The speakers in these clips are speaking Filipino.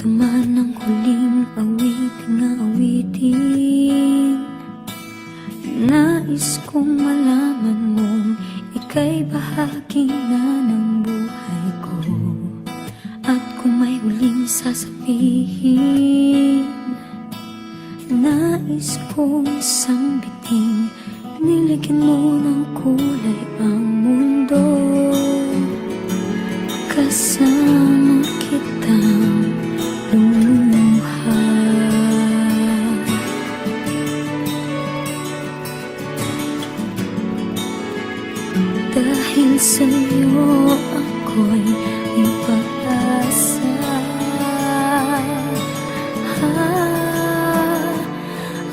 Naramdaman ang huling awiting na awitin. Nais kong malaman mong ika'y bahagi na ng buhay ko. At kung may huling sasabihin, nais kong isang biting nilagyan mo ng kulay ang mundo. Kasama kitang lumuha. Dahil sa'yo ako'y may pag-asa.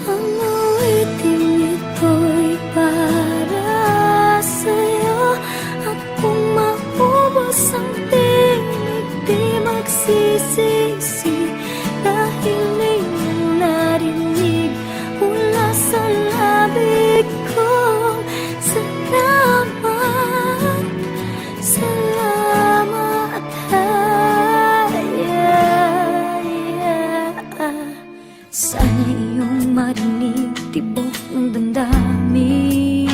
Ang awiting ito'y para sa'yo. At kung maubos ang tinig, di magsisisi. Dahil iyong narinig mula sa labig ko. Salamat, salamat, sana iyong marinig tibok ng damdamin.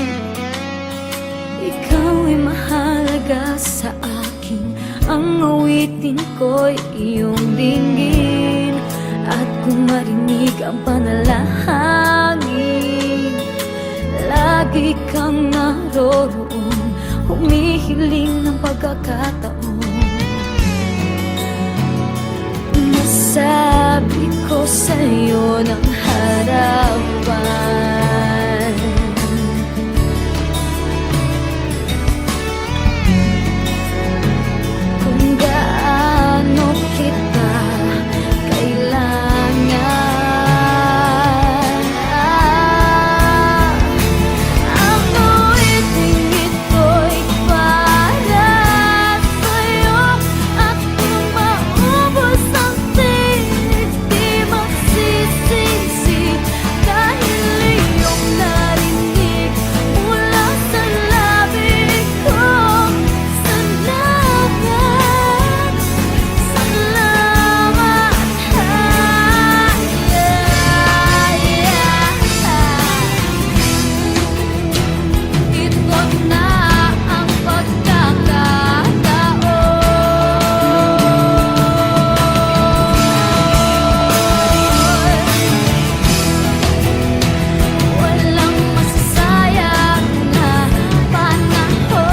Ikaw ay mahalaga sa akin. Ang awitin ko'y iyong dinggin. At kung marinig ang panalangin, lagi kang naroroon, humihiling ng pagkakataon. Masabi ko sa'yo ng harapan, kung gaano kita kailangan. Ang awiting ito'y para sa'yo. At kung maubos ang tinig, di magsisisi. Dahil iyong narinig mula sa labig ko. Salamat, salamat, ito na ang pagkakataon. Walang masasayang na panahon.